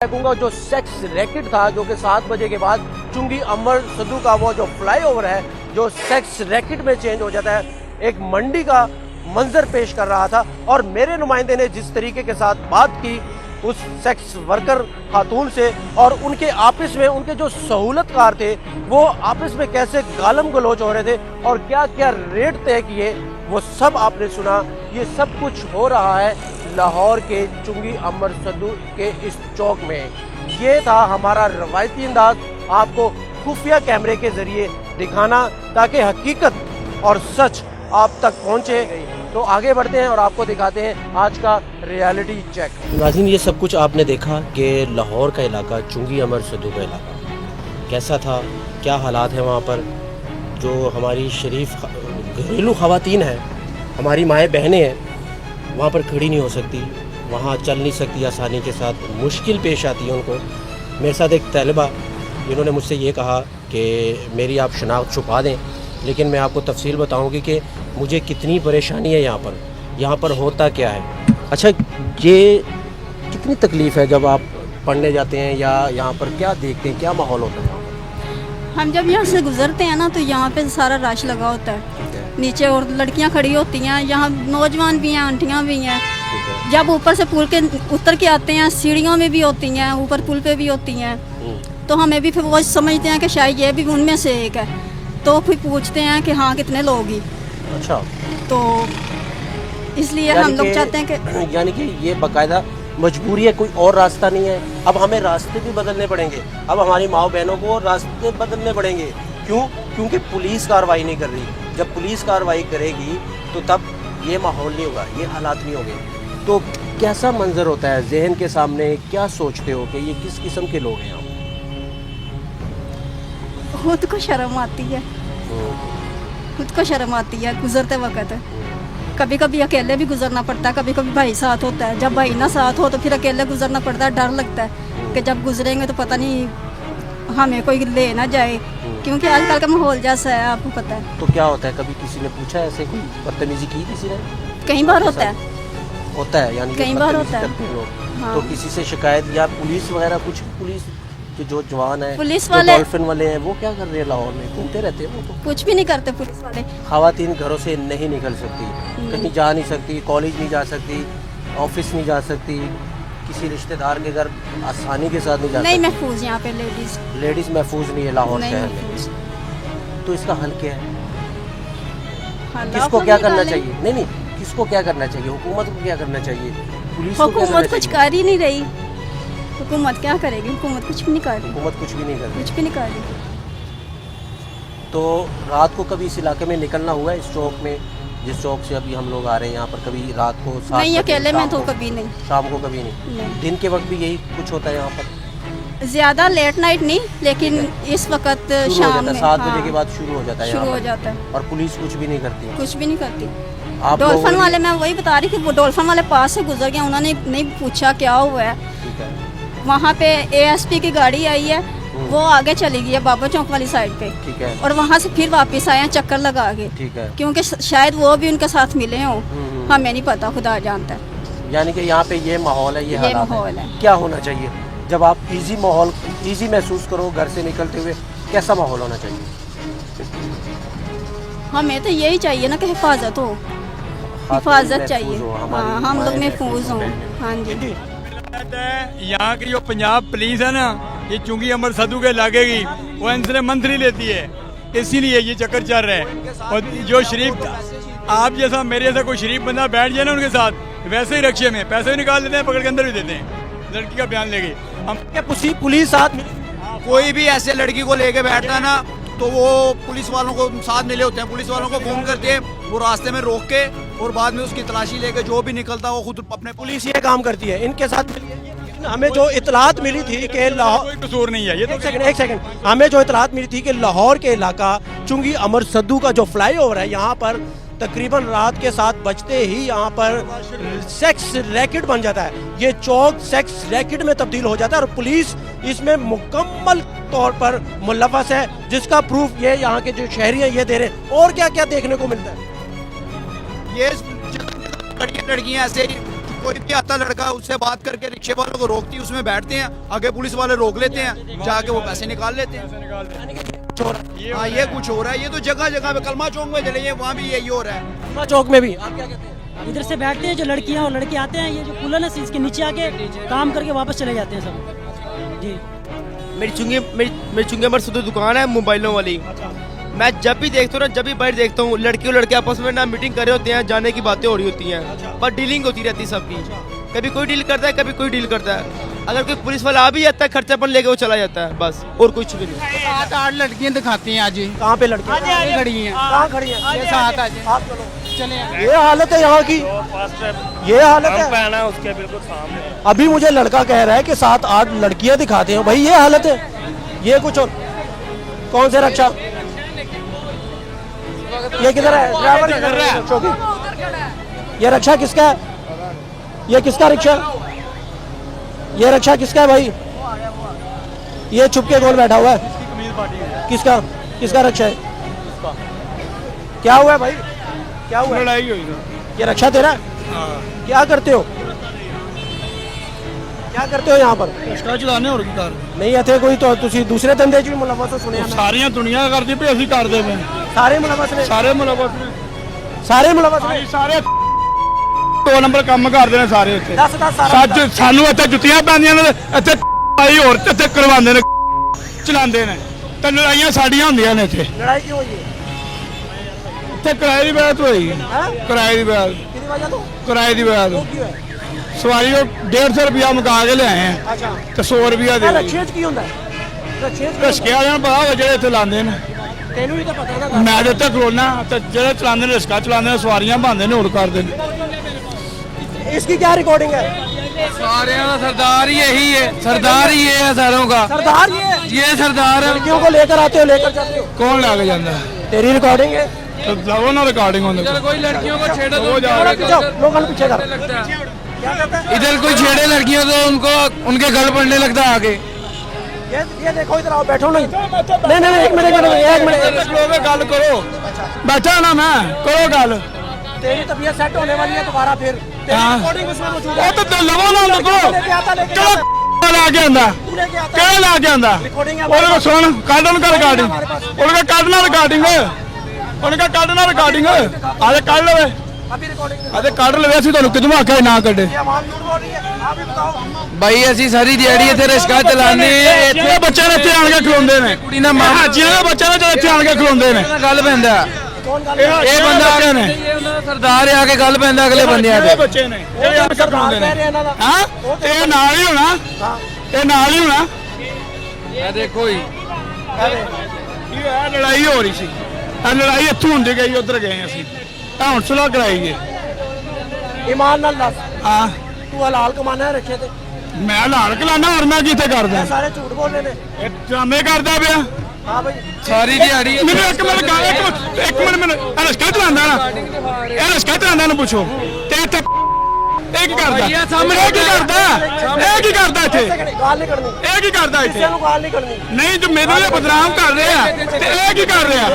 कहूंगा जो sex racket था, जो कि 7 बजे के बाद चुंगी अमर सद्दू का वो जो फ्लाईओवर है जो सेक्स रैकेट में चेंज हो जाता है, एक मंडी का मंजर पेश कर रहा था। और मेरे नुमाइंदे ने जिस तरीके के साथ बात की उस सेक्स वर्कर खातून से और उनके आपस में उनके जो सहूलतकार थे वो आपस में कैसे गालम गलोच हो रहे थे और क्या क्या रेट तय किए, वो सब आपने सुना। ये सब कुछ हो रहा है लाहौर के चुंगी अमर सद्दू के इस चौक में। ये था हमारा रवायती अंदाज, आपको खुफिया कैमरे के जरिए दिखाना ताकि हकीकत और सच आप तक पहुंचे। तो आगे बढ़ते हैं और आपको दिखाते हैं आज का रियलिटी चेक। नाज़रीन, ये सब कुछ आपने देखा कि लाहौर का इलाका, चुंगी अमर सद्दू का इलाका कैसा था, क्या हालात हैं वहाँ पर। जो हमारी शरीफ घरेलू ख़वातीन हैं, हमारी माएँ बहनें हैं, वहाँ पर खड़ी नहीं हो सकती, वहाँ चल नहीं सकती आसानी के साथ, मुश्किल पेश आती है उनको। मेरे साथ एक तलबा जिन्होंने मुझसे ये कहा कि मेरी आप शनाख्त छुपा दें, लेकिन मैं आपको तफसील बताऊंगी कि मुझे कितनी परेशानी है यहाँ पर होता क्या है। अच्छा, ये कितनी तकलीफ़ है जब आप पढ़ने जाते हैं या यहाँ पर क्या देखते हैं, क्या माहौल होता है? हम जब यहाँ से गुजरते हैं ना तो यहाँ पे सारा रश लगा होता है, नीचे और लड़कियाँ खड़ी होती हैं, यहाँ नौजवान भी हैं, आंटियाँ भी हैं। जब ऊपर से पुल के उतर के आते हैं, सीढ़ियों में भी होती हैं, ऊपर पुल पे भी होती हैं, तो हमें भी फिर वो समझते हैं कि शायद ये भी उनमें से एक है, तो फिर पूछते हैं कि हाँ कितने लोग ही। अच्छा, तो इसलिए हम लोग चाहते हैं कि यानी कि ये बाकायदा मजबूरी है, कोई और रास्ता नहीं है। अब हमें रास्ते भी बदलने पड़ेंगे, अब हमारी माओ बहनों को रास्ते बदलने पड़ेंगे। क्यों? क्योंकि पुलिस कार्रवाई नहीं कर रही। जब पुलिस कार्रवाई करेगी तो तब ये माहौल नहीं होगा, ये हालात नहीं होंगे। तो कैसा मंजर होता है जहन के सामने, क्या सोचते हो कि ये किस किस्म के लोग हैं? खुद को शर्म आती है, खुद को शर्म आती है गुजरते वक्त। कभी कभी अकेले भी गुजरना पड़ता है, कभी कभी भाई साथ होता है। जब भाई ना साथ हो तो फिर अकेले गुजरना पड़ता है। डर लगता है कि जब गुजरेंगे तो पता नहीं हमें कोई ले ना जाए, क्योंकि आजकल का माहौल जैसा है आपको पता है। तो क्या होता है, कभी किसी ने पूछा ऐसे, कोई बदतमीजी की किसी ने? कई बार होता है, यानी कई बार होता है। हाँ। तो किसी से शिकायत या पुलिस वगैरह कुछ, पुलिस के जो जवान है, पुलिस वाले, डॉल्फिन वाले हैं, वो क्या कर रहे हैं लाहौर में? घूमते रहते हैं वो, तो कुछ भी नहीं करते पुलिस वाले। खवातीन घरों से नहीं निकल सकती, कहीं जा नहीं सकती, कॉलेज नहीं जा सकती, ऑफिस नहीं जा सकती, किसी रिश्तेदार के घर आसानी के साथ नहीं जा सकती। नहीं महफूज यहाँ पे लेडीज महफूज नहीं है लाहौर शहर में। तो इसका हल क्या है? किसको क्या करना चाहिए? नहीं, किसको क्या करना चाहिए? हुकूमत को क्या करना चाहिए? पुलिस को? हुकूमत कुछ कर ही नहीं रही। हुकूमत क्या करेगी? हुकूमत कुछ भी नहीं कर रही। हुकूमत कुछ भी नहीं कर रही, कुछ भी नहीं कर रही। तो रात को कभी इस इलाके में निकलना हुआ है, इस चौक में, जिस चौक से अभी हम लोग आ रहे हैं यहाँ पर? कभी रात को? नहीं, अकेले में तो कभी नहीं। शाम को कभी नहीं? दिन के वक्त भी यही कुछ होता है यहाँ पर? ज्यादा लेट नाइट नहीं, लेकिन इस वक्त शाम में 7 बजे के बाद शुरू हो जाता है, शुरू हो जाता है। और पुलिस कुछ भी नहीं करती? कुछ भी नहीं करती। आप डॉल्फिन वाले, मैं वही बता रही थी, वो डॉल्फिन वाले पास से गुजर गया, उन्होंने नहीं पूछा क्या हुआ है। ठीक है। वहाँ पे ASP की गाड़ी आई है, वो आगे चली गई है बाबा चौक वाली साइड पे। ठीक है। और वहाँ से फिर वापस आए हैं चक्कर लगा के। ठीक है। क्योंकि शायद वो भी उनके साथ मिले हों, हमें नहीं पता, खुदा जानता है। यानी कि यहाँ पे ये माहौल है, ये हालात माहौल है। क्या होना चाहिए जब आप इजी माहौल, इजी महसूस करो घर से निकलते हुए, कैसा माहौल होना चाहिए? हमें तो यही चाहिए ना कि हिफाजत हो, हिफाजत चाहिए। हाँ, हम लोग महफूज हों। हाँ जी। यहाँ की जो पंजाब पुलिस है ना, ये चुंगी अमर सद्दू के इलाके की, वो इनसे मंथली लेती है, इसीलिए ये चक्कर चल रहा है। और जो शरीफ, आप जैसा मेरे जैसा कोई शरीफ बंदा बैठ जाए ना उनके साथ, वैसे ही रक्शे में पैसे भी निकाल देते हैं, पकड़ के अंदर भी देते हैं, लड़की का बयान लेके। हम पुलिस साथ कोई भी ऐसे लड़की को लेके बैठता है ना, तो वो पुलिस वालों को साथ मिले होते हैं, पुलिस वालों को फोन करके वो रास्ते में रोक के और बाद में उसकी तलाशी लेके जो भी निकलता है वो खुद अपने। पुलिस ये काम करती है इनके साथ। हमें जो इतलात मिली थी कि लाहौर, कोई कसूर नहीं है ये। एक सेकंड, हमें जो इतलात मिली थी कि लाहौर के इलाका चुंगी अमर सद्दू का जो फ्लाईओवर है, यहाँ पर तकरीबन रात के 7 बजते ही यहाँ पर सेक्स रैकेट बन जाता है। ये चौक सेक्स रैकेट में तब्दील हो जाता है और पुलिस इसमें मुकम्मल तौर पर मुलव्वस है, जिसका प्रूफ ये यहाँ के जो शहरी हैं ये दे रहे हैं। और क्या क्या देखने को मिलता है? ये लड़कियां ऐसे कोई भी आता लड़का उससे बात करके रिक्शे वालों को रोकती है, उसमें बैठते हैं, आगे पुलिस वाले रोक लेते हैं, जाके वो पैसे निकाल लेते हैं। हाँ ये कुछ हो रहा है, ये तो जगह जगह पे कलमा चौक में चले वहाँ भी यही हो रहा है। चौक में भी आप क्या कहते हैं? इधर से बैठते हैं जो लड़कियां और लड़के आते हैं, ये जो कूलर है इसके नीचे आके काम करके वापस चले जाते हैं सब जी। मेरी चुंगी अमर सदू दुकान है मोबाइलों वाली। मैं जब भी देखता हूँ ना, जब भी बाहर देखता हूँ, लड़के और लड़के आपस में ना मीटिंग कर रहे होते हैं, जाने की बातें हो रही होती हैं, पर डीलिंग होती रहती है सबकी। कभी कोई डील करता है, कभी कोई डील करता है। अगर कोई पुलिस वाला आ भी जाता है, खर्चापन लेके वो चला जाता है, बस और कुछ भी नहीं। 7-8 लड़कियां दिखाती हैं आज ही। कहाँ पे लड़कियाँ खड़ी हैं, कहाँ खड़ी हैं? 6-7 आज आप चलो। चले ये हालत है यहाँ की, ये हालत है। उसके बिल्कुल सामने। अभी मुझे लड़का कह रहा है कि 7-8 लड़कियां दिखाते हैं। भाई ये हालत है, ये कुछ और। कौन से रक्षा? ये किधर है? ड्राइवर किधर है? चौकी। ये रक्षा किसका है? ये किसका रिक्शा? ये रक्षा किसका है भाई? ये छुप के गोल बैठा हुआ है। किसका किसका रक्षा है? क्या हुआ है भाई? क्या हुआ? लड़ाई हुई। ये रक्षा तेरा है? क्या करते हो? क्या करते हो यहाँ पर? रिक्शा चलाने और की कार नहीं ਇੱਥੇ ਕੋਈ तो ਤੁਸੀਂ दूसरे धंधे ਚ ਵੀ ਮੁਲਵਸ ਹੋ ਸੁਣਿਆ ਮੈਂ। ਸਾਰੀਆਂ ਦੁਨੀਆ ਕਰਦੀ ਪਈ, ਅਸੀਂ ਕਰਦੇ ਪਏ। ਸਾਰੇ ਮੁਲਵਸ ਨੇ? ਸਾਰੇ ਮੁਲਵਸ ਨੇ, ਸਾਰੇ ਮੁਲਵਸ ਨੇ? ਸਾਰੇ 2 ਨੰਬਰ ਕੰਮ ਕਰਦੇ ਨੇ ਸਾਰੇ ਇੱਥੇ। ਦੱਸ ਸਾਰਾ ਸਾਨੂੰ ਇੱਥੇ ਜੁੱਤੀਆਂ ਪੈਂਦੀਆਂ ਨੇ, ਇੱਥੇ ਆਈ ਹੋਰ ਇੱਥੇ ਕਰਵਾਉਂਦੇ ਨੇ, ਚਲਾਉਂਦੇ ਨੇ, ਤੇ ਲੜਾਈਆਂ ਸਾਡੀਆਂ ਹੁੰਦੀਆਂ ਨੇ ਇੱਥੇ। ਲੜਾਈ ਕਿਉਂ ਹੋਈ ਹੈ? ਇੱਥੇ ਕਿਰਾਏ ਦੀ ਬਾਤ ਹੋਈ, ਹੈ ਕਿਰਾਏ ਦੀ ਬਾਤ, ਕਿਹਦੀ ਵਜ੍ਹਾ ਤੋਂ? ਕਿਰਾਏ ਦੀ ਬਾਤ। ਉਹ ਕੀ ਹੋਇਆ? ਸਵਾਰੀ ਉਹ 150 ਰੁਪਇਆ ਮੁਕਾ ਕੇ ਲਿਆਏ ਆ, ਅੱਛਾ ਤੇ 100 ਰੁਪਇਆ ਦੇ ਰਕਸ਼ੇ ਚ ਕੀ ਹੁੰਦਾ ਹੈ? ਰਕਸ਼ੇ ਚ ਰਸਕੇ ਵਾਲਿਆਂ ਨੂੰ ਪਤਾ ਹੋਵੇ ਜਿਹੜੇ ਇੱਥੇ ਲਾਉਂਦੇ ਨੇ। ਤੈਨੂੰ ਵੀ ਤਾਂ ਪਤਾ ਨਾ। ਮੈਂ ਤੇ ਇੱਥੇ ਖਲੋਨਾ, ਤੇ ਜਿਹੜੇ ਚਲਾਉਂਦੇ ਨੇ ਰਿਸਕਾ ਚਲਾਉਂਦੇ ਨੇ, ਸਵਾਰੀਆਂ ਭਾਂਦੇ ਨੇ, ਹੋਰ ਕਰਦੇ ਨੇ। इसकी क्या रिकॉर्डिंग है? सारे सरदार ही यही है, सरदार ही ये है सारों का। सरदार ये सरदार है। लड़कियों को लेकर आते हो, लेकर जाते हो। कौन लाके जाता है? तेरी रिकॉर्डिंग है? तो लाओ ना रिकॉर्डिंग होने को। कोई लड़कियों को छेड़े वो जा थोड़ा पीछे हो, लोगों को पीछे कर। लगता है, क्या कहता है? इधर कोई छेड़े लड़कियों तो उनको उनके गल पड़ने लगता है आगे। ये देखो, इधर आओ, बैठो नहीं। नहीं एक मिनट गल करो, बैठा ना मैं, करो गल। तेरी तबीयत सेट होने वाली है दोबारा फिर। तेरी हाँ। रिकॉर्डिंग उसमें मौजूद वो है। तो लवो ना लगो, लेके आता चलो ला के आंदा, तू लेके आता ਕਿਹੜਾ ਲਾ ਕੇ ਆਂਦਾ? रिकॉर्डिंग है ਉਹਨੇ ਕੋ ਸੁਣ, ਕੱਢ ਉਹਨੂੰ ਰਿਕਾਰਡਿੰਗ, ਉਹਨੇ ਕੋ ਕੱਢਣਾ ਰਿਕਾਰਡਿੰਗ, ਉਹਨੇ ਕੋ ਕੱਢਣਾ ਰਿਕਾਰਡਿੰਗ। ਆਲੇ ਕੱਢ ਲਵੇ, अभी रिकॉर्डिंग ਆਲੇ ਕੱਢ ਲਵੇ, ਅਸੀਂ ਤੁਹਾਨੂੰ ਕਿਦੋਂ ਆਖਿਆ ਨਾ ਕੱਢੇ। ये आवाज झूठ बोल रही है। आप ही बताओ। भाई ਅਸੀਂ ਸਾਰੀ ਦਿਹਾੜੀ ਇੱਥੇ ਰਿਸਕਾ ਚਲਾਉਂਦੇ ਆ। ਇੱਥੇ ਬੱਚੇ ਨੇ ਇੱਥੇ ਆਣ ਕੇ ਖਲੋਂਦੇ ਨੇ, ਕੁੜੀ ਨਾਲ ਮਾਰ ਹਾਜੀਆਂ ਦੇ ਬੱਚੇ ਨੇ ਇੱਥੇ ਆਣ ਕੇ ਖਲੋਂਦੇ ਨੇ। ਗੱਲ ਪੈਂਦਾ, कौन गल? ਇਹ ਬੰਦਾ ਬੱਚੇ ਨੇ, ਸਰਦਾਰ ਆ ਕੇ ਗੱਲ ਪੈਂਦਾ ਅਗਲੇ ਬੰਦਿਆਂ ਜਿਹੜੇ ਤੇ। ਬੱਚੇ ਨੇ ਜਿਹੜੇ ਆਣ ਕੇ ਖਲੋਂਦੇ ਨੇ। ਹਾਂ ਇਹ ਨਾਲ ਹੀ ਹੋਣਾ, ਇਹ ਨਾਲ ਹੀ ਹੋਣਾ। ਇਹ ਦੇਖੋ ਜੀ, ਕੀ ਹੋਇਆ? ਲੜਾਈ ਹੋ ਰਹੀ ਸੀ, ਇਹ ਲੜਾਈ ਇੱਥੋਂ ਹੁੰਦੀ ਗਈ, ਉਧਰ ਗਏ ਅਸੀਂ, ਤਾਂ ਹੁਣ ਸੁਲਹ ਕਰਾਈਏ। ईमान नाल दस, ਹਾਂ तू हलाल कमाना है रखे थे? ਮੈਂ ਲਾਲ ਕਲਾਨਾ, ਹੋਰ ਮੈਂ ਕਿੱਥੇ ਕਰਦਾ? ये सारे झूठ बोल रहे हैं। ਇਹ ਡਰਾਮੇ ਕਰਦਾ ਪਿਆ। हाँ भाई, ਸਾਰੀ ਦਿਹਾੜੀ ਮੈਨੂੰ ਇੱਕ ਮਿੰਟ ਗਾ, ਇੱਕ ਮਿੰਟ ਮੈਨੂੰ ਇਹ ਰਸਕਾ ਚਲਾਉਂਦਾ ਨਾ, ਇਹ ਰਸਕਾ ਚਲਾਉਂਦਾ ਨੂੰ ਪੁੱਛੋ ਤੇ ਇੱਥੇ ਇਹ ਕੀ ਕਰਦਾ? ਇਹ ਕੀ ਕਰਦਾ? ਇਹ ਕੀ ਕਰਦਾ ਇੱਥੇ? गाल नहीं करनी। ਇਹ ਕੀ ਕਰਦਾ ਇੱਥੇ? किसी को गाल नहीं करनी। ਨਹੀਂ ਜੋ ਮੈਨੂੰ ਇਹ ਬਦਨਾਮ ਕਰ ਰਿਹਾ, ਤੇ ਇਹ ਕੀ ਕਰ ਰਿਹਾ?